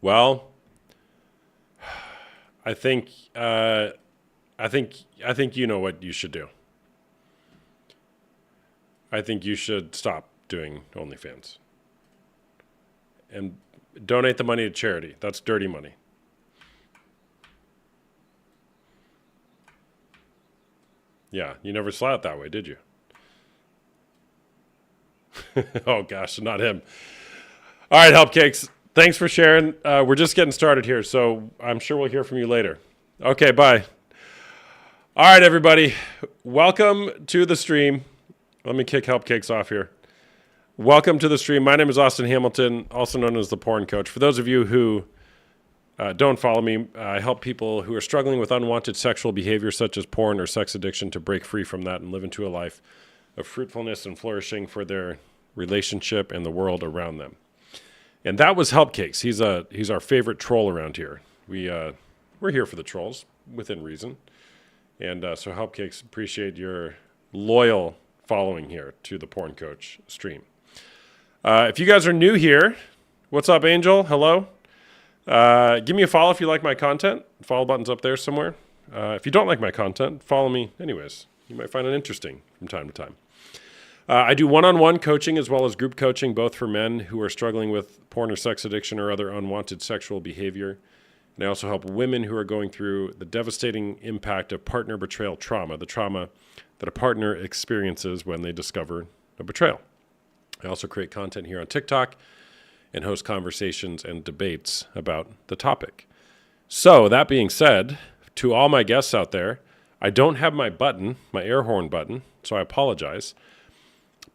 Well, I think I think you know what you should do. I think you should stop doing OnlyFans and donate the money to charity. That's dirty money. Yeah, you never saw it that way, did you? Oh gosh, not him. All right, Help Cakes. Thanks for sharing. We're just getting started here, so I'm sure we'll hear from you later. Okay, bye. All right, everybody. Welcome to the stream. Let me kick Help Cakes off here. Welcome to the stream. My name is Austin Hamilton, also known as the Porn Coach. For those of you who don't follow me, I help people who are struggling with unwanted sexual behavior, such as porn or sex addiction, to break free from that and live into a life of fruitfulness and flourishing for their relationship and the world around them. And that was Help Cakes. He's our favorite troll around here. We're here for the trolls within reason. And so Help Cakes, appreciate your loyal following here to the Porn Coach stream. If you guys are new here, what's up, Angel? Hello. Give me a follow if you like my content. Follow button's up there somewhere. If you don't like my content, follow me anyways. You might find it interesting from time to time. I do one-on-one coaching as well as group coaching, both for men who are struggling with porn or sex addiction or other unwanted sexual behavior. And I also help women who are going through the devastating impact of partner betrayal trauma, the trauma that a partner experiences when they discover a betrayal. I also create content here on TikTok and host conversations and debates about the topic. So that being said, to all my guests out there, I don't have my button, my air horn button, so I apologize.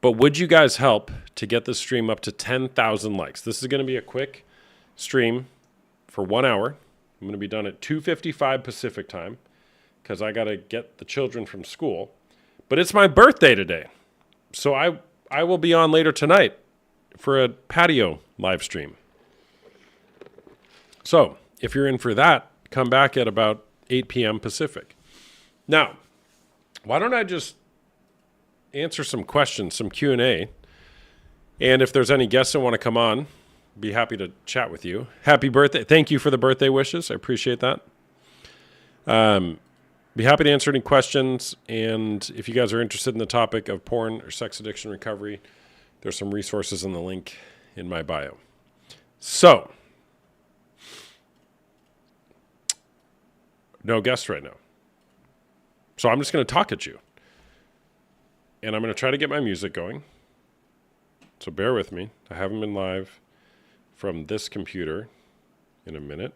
But would you guys help to get this stream up to 10,000 likes? This is going to be a quick stream for 1 hour. I'm going to be done at 2:55 Pacific time because I got to get the children from school. But it's my birthday today. So I will be on later tonight for a patio live stream. So if you're in for that, come back at about 8 p.m. Pacific. Now, why don't I just answer some questions, some Q&A. And if there's any guests that want to come on, be happy to chat with you. Happy birthday. Thank you for the birthday wishes. I appreciate that. Be happy to answer any questions. And if you guys are interested in the topic of porn or sex addiction recovery, there's some resources in the link in my bio. So, no guests right now. So I'm just going to talk at you. And I'm going to try to get my music going. So bear with me. I haven't been live from this computer in a minute.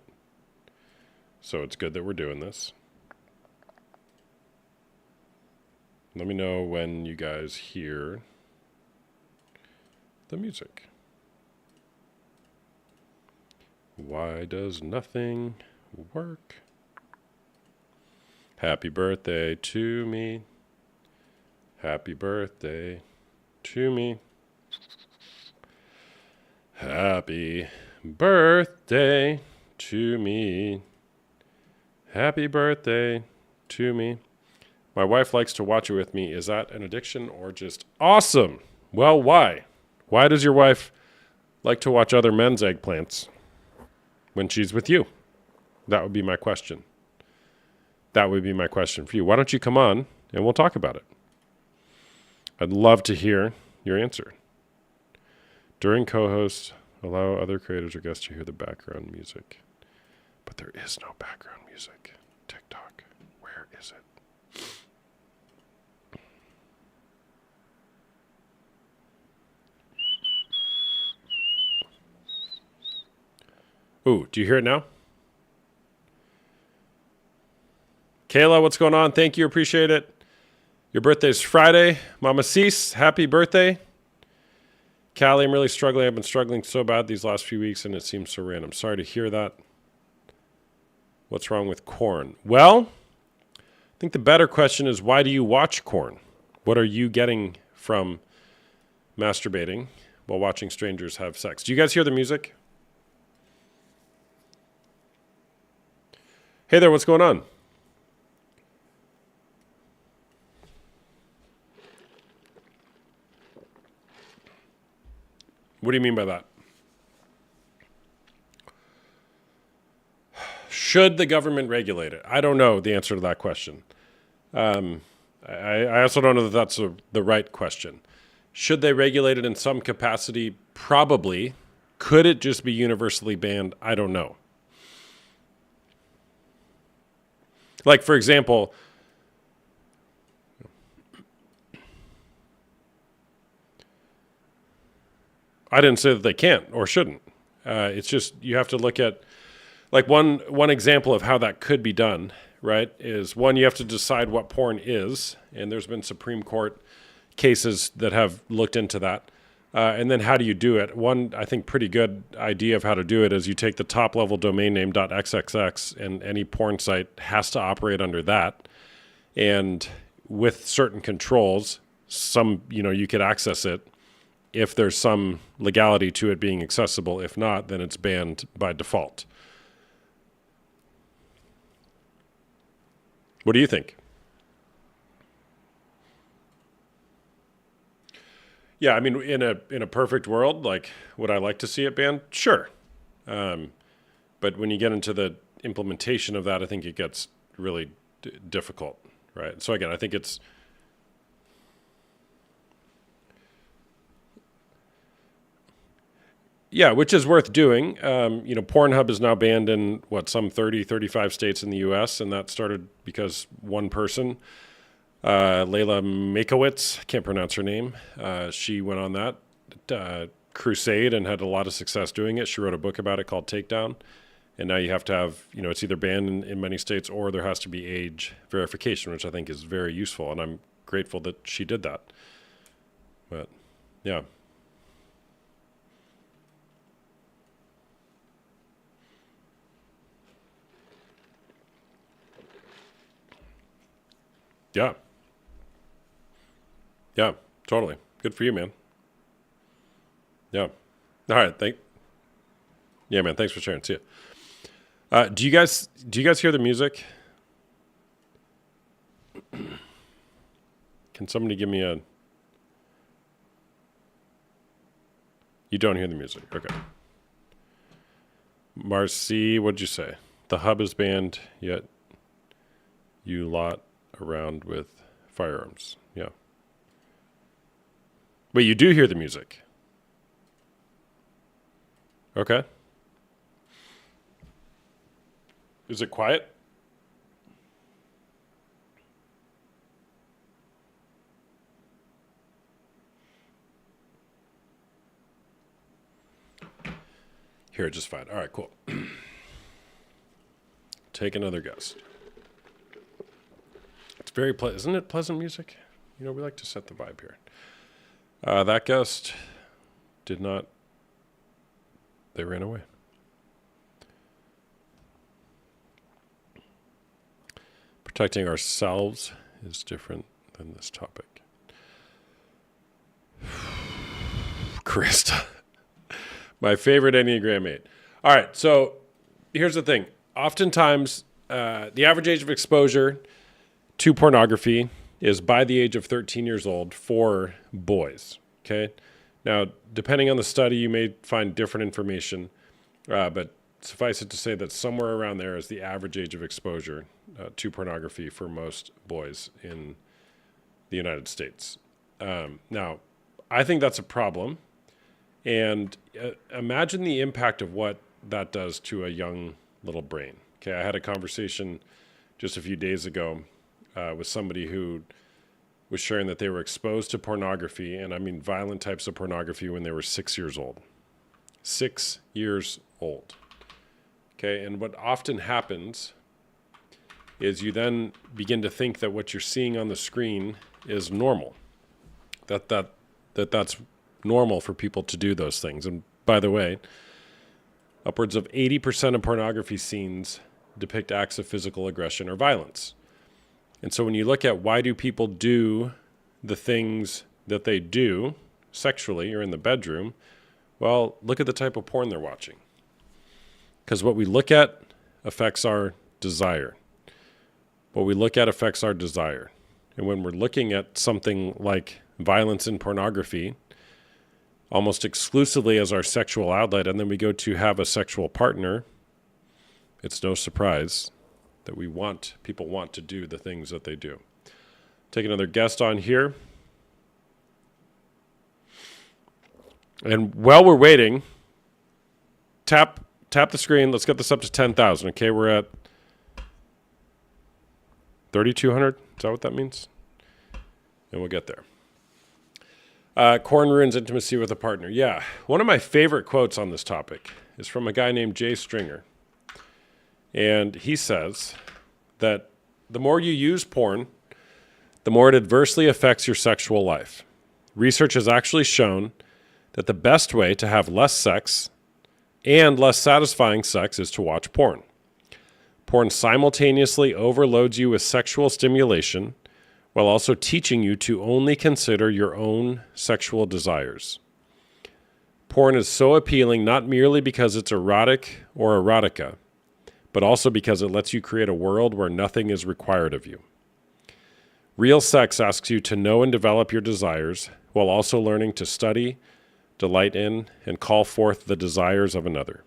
So it's good that we're doing this. Let me know when you guys hear the music. Why does nothing work? Happy birthday to me. Happy birthday to me. Happy birthday to me. Happy birthday to me. My wife likes to watch it with me. Is that an addiction or just awesome? Well, why? Why does your wife like to watch other men's eggplants when she's with you? That would be my question. That would be my question for you. Why don't you come on and we'll talk about it? I'd love to hear your answer. During co-host, allow other creators or guests to hear the background music. But there is no background music. TikTok, where is it? Ooh, do you hear it now? Kayla, what's going on? Thank you, appreciate it. Your birthday's Friday. Mama Cease, happy birthday. Callie, I'm really struggling. I've been struggling so bad these last few weeks, and it seems so random. Sorry to hear that. What's wrong with corn? Well, I think the better question is, why do you watch corn? What are you getting from masturbating while watching strangers have sex? Do you guys hear the music? Hey there, what's going on? What do you mean by that? Should the government regulate it? I don't know the answer to that question. I also don't know that that's the right question. Should they regulate it in some capacity? Probably. Could it just be universally banned? I don't know. Like, for example, I didn't say that they can't or shouldn't. It's just you have to look at, like, one example of how that could be done, right, is one, you have to decide what porn is, and there's been Supreme Court cases that have looked into that. And then how do you do it? One, I think, pretty good idea of how to do it is you take the top-level domain name .xxx, and any porn site has to operate under that. And with certain controls, you could access it if there's some legality to it being accessible. If not, then it's banned by default. What do you think? Yeah, I mean, in a perfect world, like, would I like to see it banned? Sure. But when you get into the implementation of that, I think it gets really difficult, right? So again, I think it's... Yeah, which is worth doing. Pornhub is now banned in, some 30, 35 states in the U.S., and that started because one person... Layla Makowitz, can't pronounce her name. She went on that crusade and had a lot of success doing it. She wrote a book about it called Takedown. And now you have to have, it's either banned in many states or there has to be age verification, which I think is very useful. And I'm grateful that she did that. But, yeah. Yeah. Yeah, totally. Good for you, man. Yeah. All right. Yeah, man. Thanks for sharing. See ya. Do you guys hear the music? Can somebody give me a... You don't hear the music. Okay. Marcy, what'd you say? The hub is banned, yet you lot around with firearms. Yeah. Wait, you do hear the music? Okay. Is it quiet? Here, just fine. All right, cool. Take another guess. It's very pleasant. Isn't it pleasant music? We like to set the vibe here. That guest did not. They ran away. Protecting ourselves is different than this topic. Krista. My favorite Enneagram 8. All right, so here's the thing. Oftentimes, the average age of exposure to pornography is by the age of 13 years old for boys, okay? Now, depending on the study, you may find different information, but suffice it to say that somewhere around there is the average age of exposure to pornography for most boys in the United States. Now, I think that's a problem, and imagine the impact of what that does to a young little brain. Okay, I had a conversation just a few days ago with somebody who was sharing that they were exposed to pornography, and I mean violent types of pornography, when they were 6 years old. 6 years old. Okay, and what often happens is you then begin to think that what you're seeing on the screen is normal. That's normal for people to do those things. And by the way, upwards of 80% of pornography scenes depict acts of physical aggression or violence. And so when you look at why do people do the things that they do sexually or in the bedroom, well, look at the type of porn they're watching. Because what we look at affects our desire. What we look at affects our desire. And when we're looking at something like violence in pornography, almost exclusively as our sexual outlet, and then we go to have a sexual partner, It's no surprise that people want to do the things that they do. Take another guest on here. And while we're waiting, tap the screen. Let's get this up to 10,000. Okay, we're at 3,200. Is that what that means? And we'll get there. Corn ruins intimacy with a partner. Yeah, one of my favorite quotes on this topic is from a guy named Jay Stringer. And he says that the more you use porn, the more it adversely affects your sexual life. Research has actually shown that the best way to have less sex and less satisfying sex is to watch porn. Porn simultaneously overloads you with sexual stimulation while also teaching you to only consider your own sexual desires. Porn is so appealing not merely because it's erotic or erotica, but also because it lets you create a world where nothing is required of you. Real sex asks you to know and develop your desires while also learning to study, delight in, and call forth the desires of another.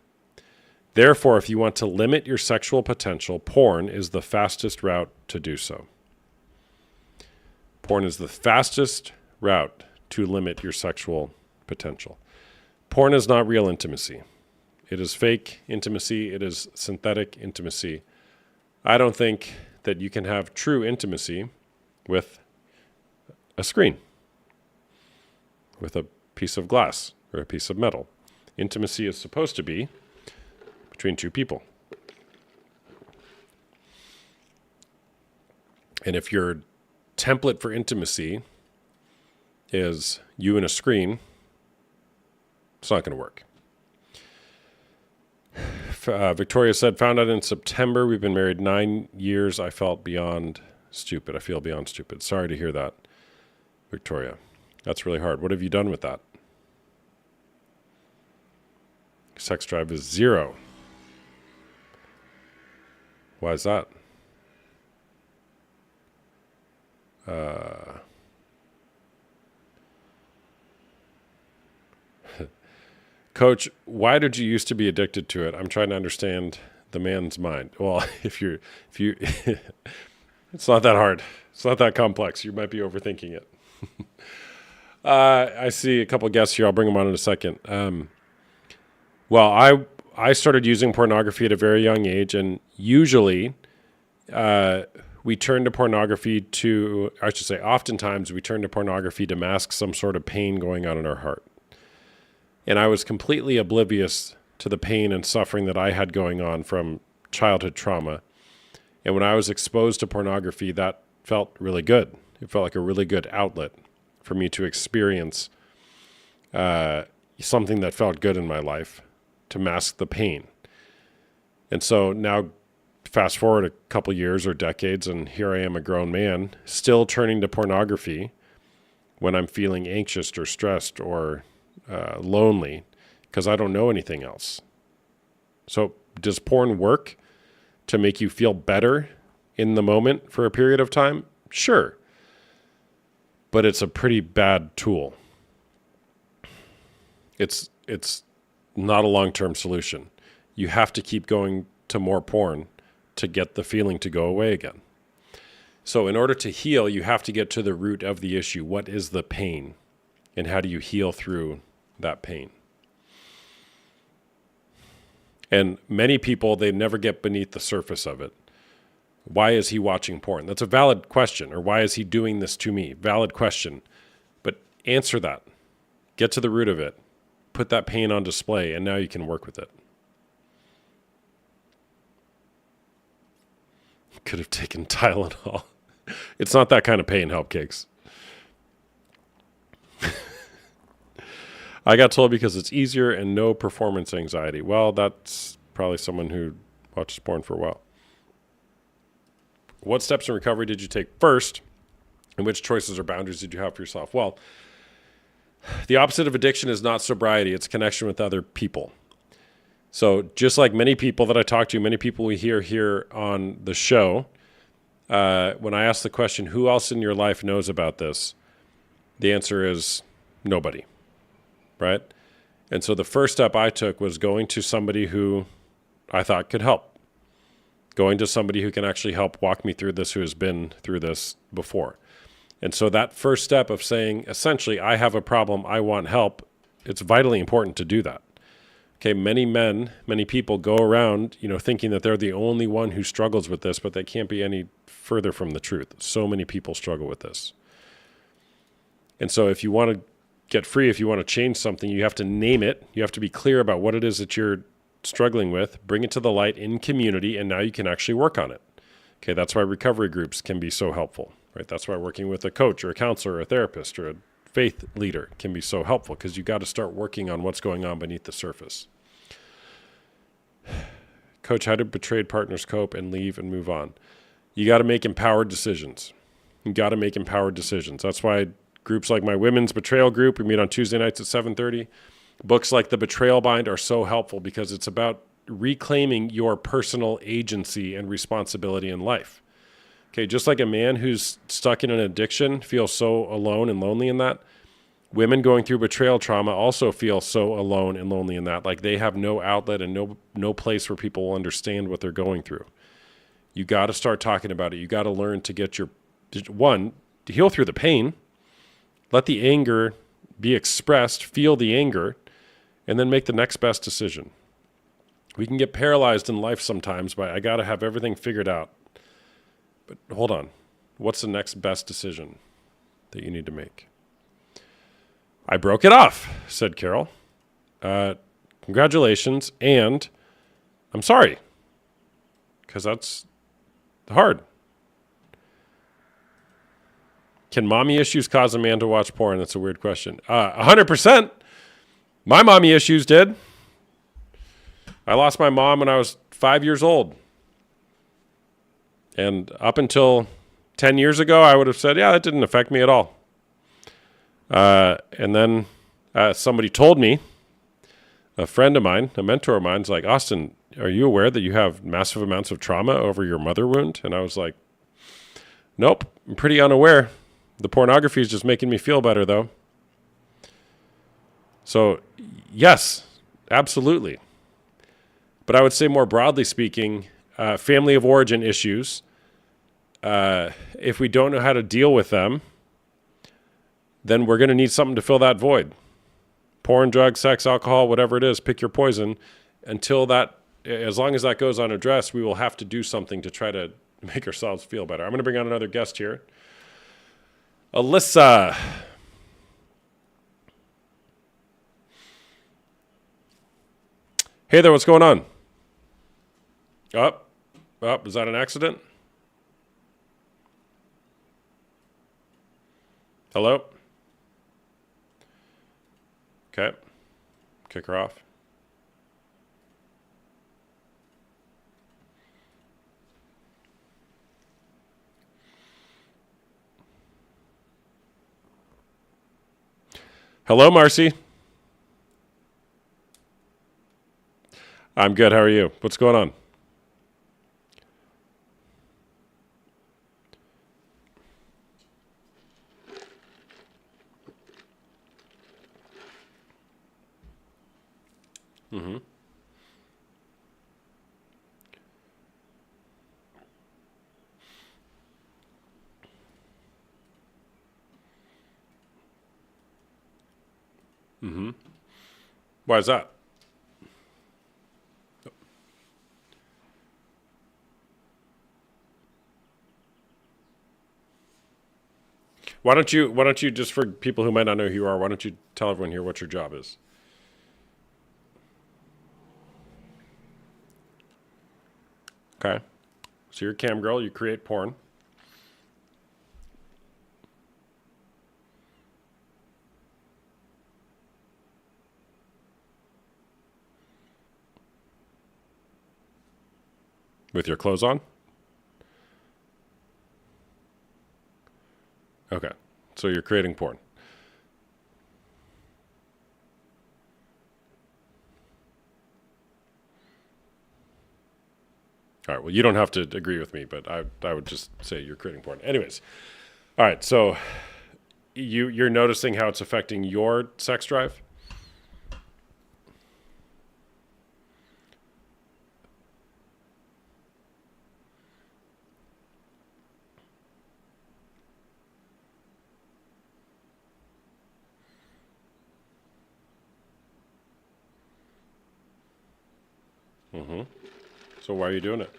Therefore, if you want to limit your sexual potential, porn is the fastest route to do so. Porn is the fastest route to limit your sexual potential. Porn is not real intimacy. It is fake intimacy. It is synthetic intimacy. I don't think that you can have true intimacy with a screen, with a piece of glass or a piece of metal. Intimacy is supposed to be between two people. And if your template for intimacy is you and a screen, it's not going to work. Victoria said, found out in September. We've been married 9 years. I felt beyond stupid. I feel beyond stupid. Sorry to hear that, Victoria. That's really hard. What have you done with that? Sex drive is 0. Why is that? Coach, why did you used to be addicted to it? I'm trying to understand the man's mind. Well, if you, it's not that hard. It's not that complex. You might be overthinking it. I see a couple of guests here. I'll bring them on in a second. Well, I started using pornography at a very young age, and usually we turn to pornography oftentimes we turn to pornography to mask some sort of pain going on in our heart. And I was completely oblivious to the pain and suffering that I had going on from childhood trauma. And when I was exposed to pornography, that felt really good. It felt like a really good outlet for me to experience something that felt good in my life, to mask the pain. And so now, fast forward a couple years or decades, and here I am, a grown man, still turning to pornography when I'm feeling anxious or stressed or lonely because I don't know anything else. So does porn work to make you feel better in the moment for a period of time? Sure. But it's a pretty bad tool. It's not a long-term solution. You have to keep going to more porn to get the feeling to go away again. So in order to heal, you have to get to the root of the issue. What is the pain? And how do you heal through that pain? And many people, they never get beneath the surface of it. Why is he watching porn? That's a valid question. Or why is he doing this to me? Valid question. But answer that. Get to the root of it. Put that pain on display, and now you can work with it. Could have taken Tylenol. It's not that kind of pain, Help Cakes. I got told because it's easier and no performance anxiety. Well, that's probably someone who watches porn for a while. What steps in recovery did you take first? And which choices or boundaries did you have for yourself? Well, the opposite of addiction is not sobriety. It's connection with other people. So just like many people that I talk to, many people we hear here on the show, when I ask the question, who else in your life knows about this? The answer is nobody, right? And so the first step I took was going to somebody who I thought could help. Going to somebody who can actually help walk me through this, who has been through this before. And so that first step of saying, essentially, I have a problem, I want help, it's vitally important to do that. Okay, many people go around, thinking that they're the only one who struggles with this, but they can't be any further from the truth. So many people struggle with this. And so if you want to get free, if you want to change something, you have to name it. You have to be clear about what it is that you're struggling with, bring it to the light in community, and now you can actually work on it. Okay, that's why recovery groups can be so helpful, right? That's why working with a coach or a counselor or a therapist or a faith leader can be so helpful, because you got to start working on what's going on beneath the surface. Coach, how do betrayed partners cope and leave and move on? You got to make empowered decisions. That's why groups like my women's betrayal group, we meet on Tuesday nights at 7:30. Books like The Betrayal Bind are so helpful, because it's about reclaiming your personal agency and responsibility in life. Okay, just like a man who's stuck in an addiction feels so alone and lonely in that, women going through betrayal trauma also feel so alone and lonely in that. Like they have no outlet and no place where people will understand what they're going through. You got to start talking about it. You got to learn to get to heal through the pain, let the anger be expressed, feel the anger, and then make the next best decision. We can get paralyzed in life sometimes by, I got to have everything figured out. But hold on. What's the next best decision that you need to make? I broke it off, said Carol. Congratulations, and I'm sorry, because that's hard. Can mommy issues cause a man to watch porn? That's a weird question. 100%. My mommy issues did. I lost my mom when I was 5 years old. And up until 10 years ago, I would have said, yeah, that didn't affect me at all. And then somebody told me, a friend of mine, a mentor of mine's like, Austin, are you aware that you have massive amounts of trauma over your mother wound? And I was like, nope, I'm pretty unaware. The pornography is just making me feel better, though. So, yes, absolutely. But I would say more broadly speaking, family of origin issues, if we don't know how to deal with them, then we're going to need something to fill that void. Porn, drugs, sex, alcohol, whatever it is, pick your poison. As long as that goes unaddressed, we will have to do something to try to make ourselves feel better. I'm going to bring on another guest here. Alyssa. Hey there, what's going on? Up, is that an accident? Hello? Okay. Kick her off. Hello, Marcy. I'm good. How are you? What's going on? Mm-hmm. Mm-hmm. Why is that? Why don't you, just for people who might not know who you are, why don't you tell everyone here what your job is? Okay. So you're a cam girl, you create porn. With your clothes on? Okay. So you're creating porn. All right. Well, you don't have to agree with me, but I would just say you're creating porn. Anyways. All right. So you're noticing how it's affecting your sex drive? So why are you doing it?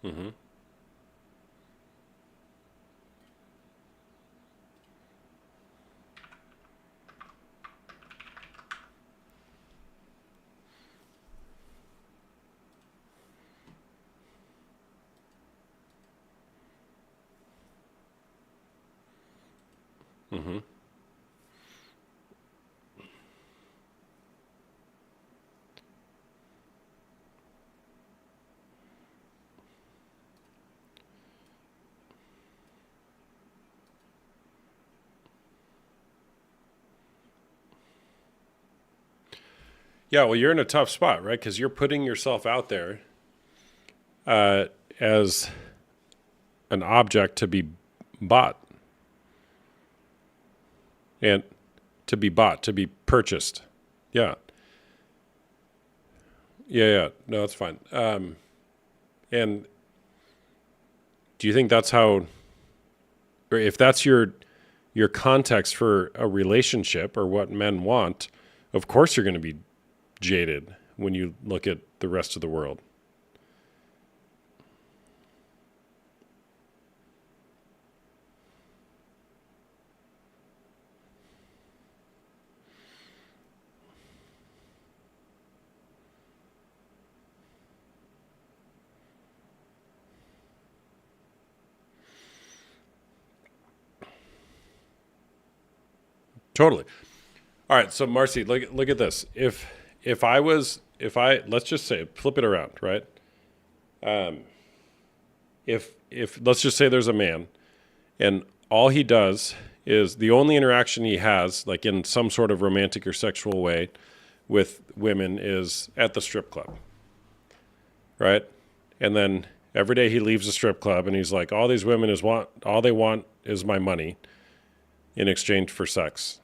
Mm-hmm. Mm-hmm. Yeah, well, you're in a tough spot, right? Because you're putting yourself out there uh, as an object to be bought and to be purchased. Yeah. Yeah. No, that's fine. And do you think that's how, or if that's your context for a relationship or what men want, of course you're going to be jaded when you look at the rest of the world. Totally. All right, so Marcy, look at this. If I let's just say flip it around, right? If let's just say there's a man and all he does is the only interaction he has, like in some sort of romantic or sexual way, with women is at the strip club, right? And then every day he leaves the strip club and he's like, all these women is want all they want is my money in exchange for sex.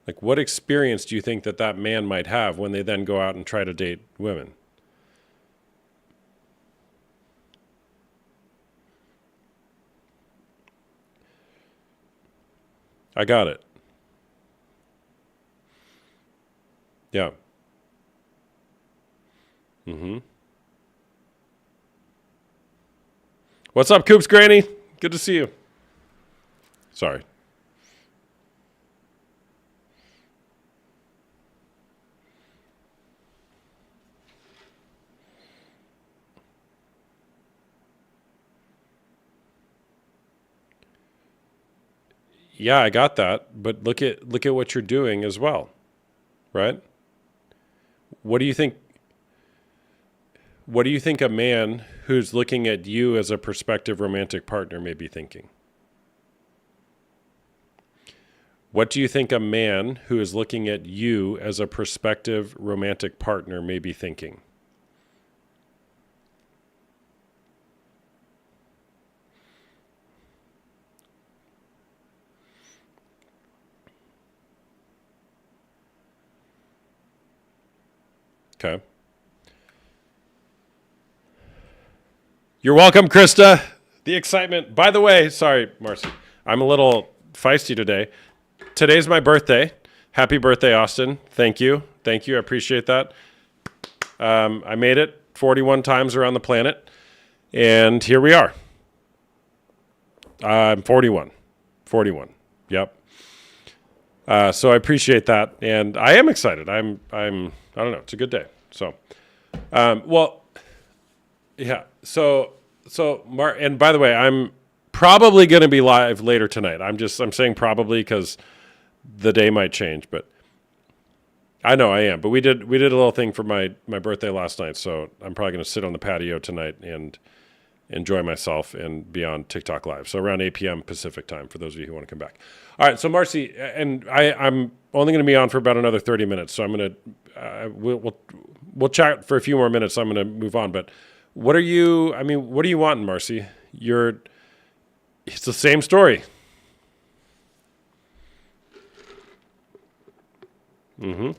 Like, what experience do you think that man might have when they then go out and try to date women? I got it. Yeah. Mm-hmm. What's up, Coops Granny? Good to see you. Sorry. Yeah, I got that. But look at what you're doing as well, right? What do you think? What do you think a man who's looking at you as a prospective romantic partner may be thinking? What do you think a man who is looking at you as a prospective romantic partner may be thinking? Okay. You're welcome, Krista. The excitement. By the way, sorry, Marcy. I'm a little feisty today. Today's my birthday. Happy birthday, Austin. Thank you. Thank you. I appreciate that. I made it 41 times around the planet, and here we are. I'm 41. 41. Yep. So I appreciate that, and I am excited. I don't know. It's a good day. So, well, yeah. And by the way, I'm probably going to be live later tonight. I'm saying probably because the day might change, but I know I am. But we did a little thing for my birthday last night, so I'm probably going to sit on the patio tonight and enjoy myself and be on TikTok Live. So around 8 p.m. Pacific time for those of you who want to come back. All right, so Marcy, and I'm only going to be on for about another 30 minutes, so I'm going to we'll chat for a few more minutes. So I'm going to move on, but what are you wanting, Marcy? It's the same story. Mm-hmm.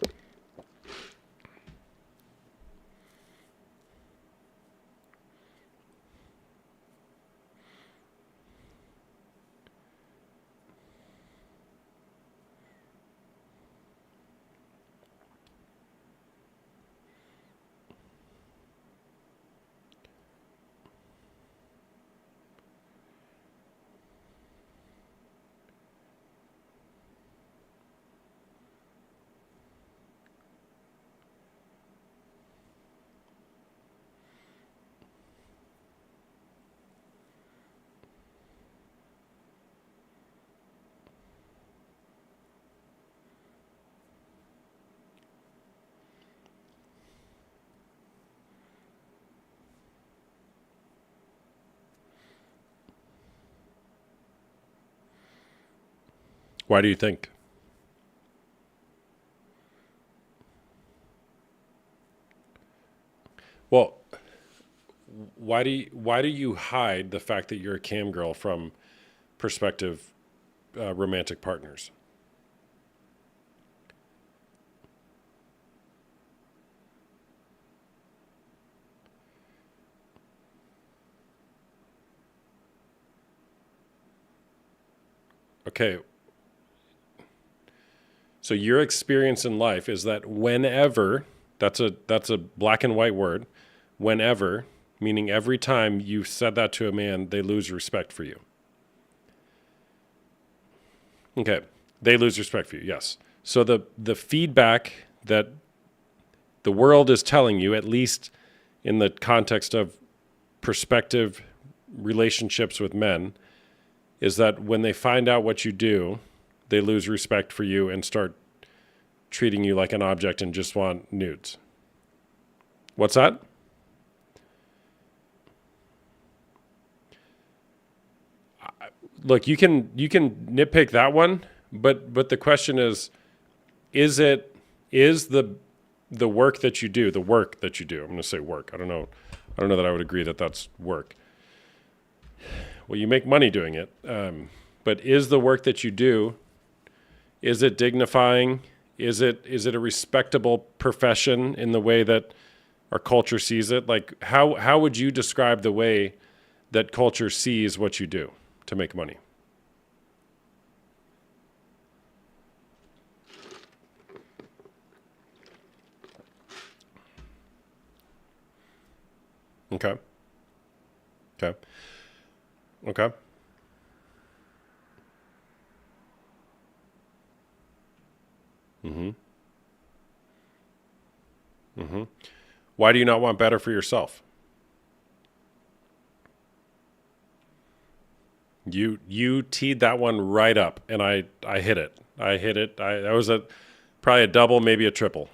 Why do you think? Well, why do you hide the fact that you're a cam girl from prospective romantic partners? Okay, so your experience in life is that whenever, that's a black and white word, whenever, meaning every time you said that to a man, they lose respect for you. Okay, they lose respect for you. Yes. So the feedback that the world is telling you, at least in the context of prospective relationships with men, is that when they find out what you do, they lose respect for you and start treating you like an object and just want nudes. What's that? Look, you can nitpick that one, but the question is the work that you do, the work that you do. I'm going to say work. I don't know that I would agree that that's work. Well, you make money doing it, but is the work that you do, is it dignifying? Is it a respectable profession in the way that our culture sees it? Like how would you describe the way that culture sees what you do to make money? Okay. Okay. Okay. Mm-hmm. Mm-hmm. Why do you not want better for yourself? You teed that one right up, and I hit it. I hit it. That was a probably a double, maybe a triple.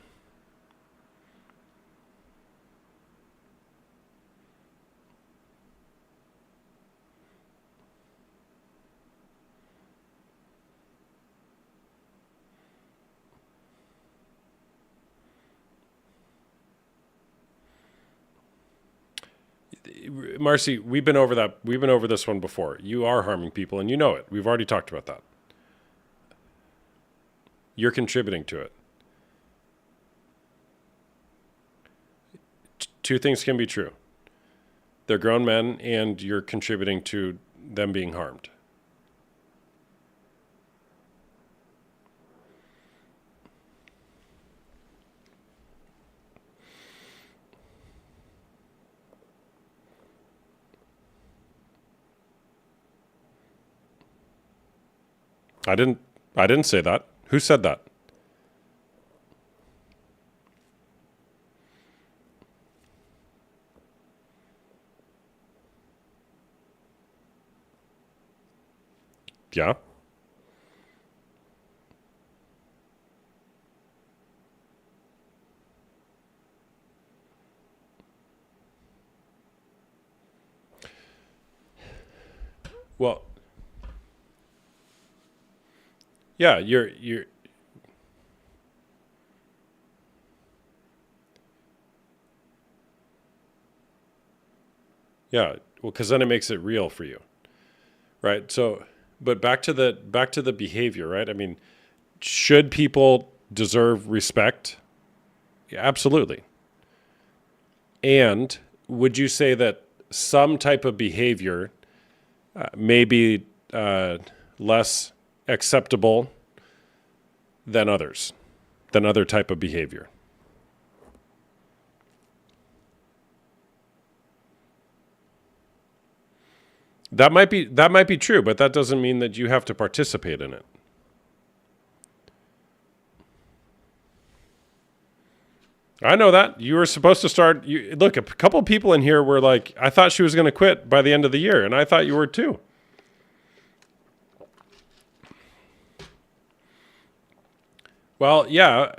Marcy, we've been over that. We've been over this one before. You are harming people, and you know it. We've already talked about that. You're contributing to it. Two things can be true. They're grown men, and you're contributing to them being harmed. I didn't. I didn't say that. Who said that? Yeah. Well, yeah. You're. Yeah. Well, because then it makes it real for you, right? So, but back to the behavior, right? I mean, should people deserve respect? Yeah, absolutely. And would you say that some type of behavior may be less acceptable than others, than other type of behavior? That might be true, but that doesn't mean that you have to participate in it. I know that. You were supposed to start. Look, a couple of people in here were like, I thought she was going to quit by the end of the year, and I thought you were too. Well, yeah.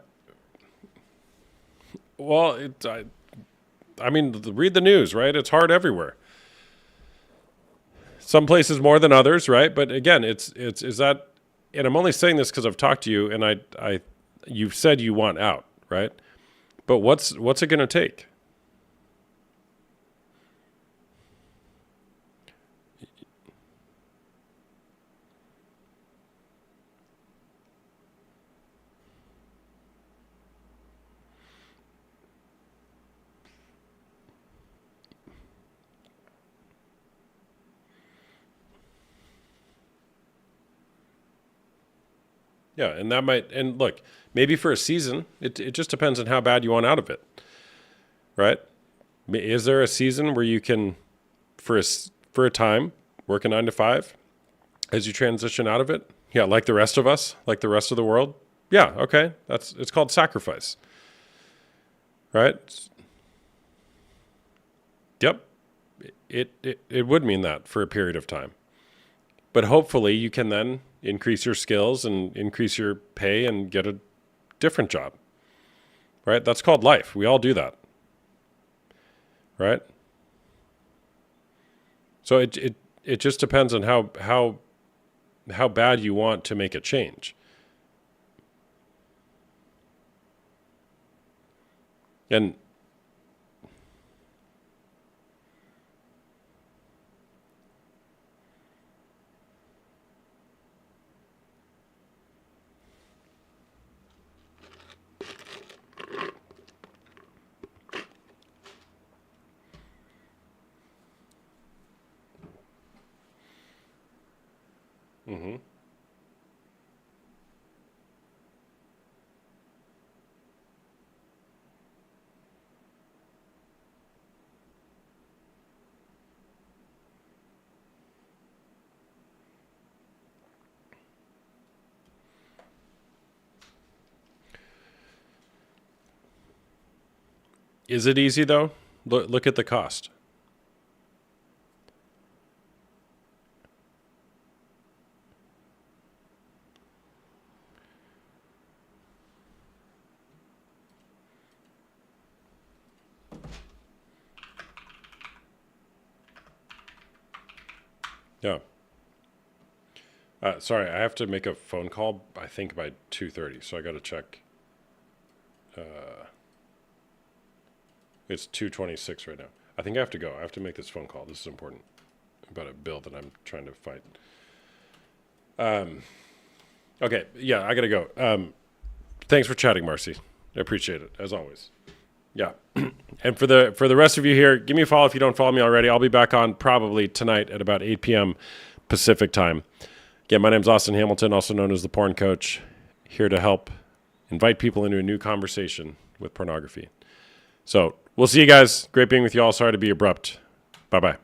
Well, I mean, read the news, right? It's hard everywhere. Some places more than others, right? But again, is that, and I'm only saying this because I've talked to you, and you've said you want out, right? But what's it going to take? Yeah, and that might, and look, maybe for a season, it just depends on how bad you want out of it, right? Is there a season where you can, for a time, work a 9 to 5 as you transition out of it? Yeah, like the rest of us, like the rest of the world. Yeah, okay, it's called sacrifice, right? Yep, it would mean that for a period of time, but hopefully you can then increase your skills and increase your pay and get a different job, right? That's called life. We all do that, right? So it just depends on how bad you want to make a change. And mhm. Is it easy though? Look at the cost. Yeah. Sorry, I have to make a phone call. I think by 2:30, so I got to check. It's 2:26 right now. I think I have to go. I have to make this phone call. This is important about a bill that I'm trying to fight. Okay, yeah, I gotta go. Thanks for chatting, Marcy. I appreciate it as always. Yeah, and for the rest of you here, give me a follow if you don't follow me already. I'll be back on probably tonight at about 8 p.m. Pacific time. Again, my name's Austin Hamilton, also known as the Porn Coach, here to help invite people into a new conversation with pornography. So we'll see you guys. Great being with you all. Sorry to be abrupt. Bye-bye.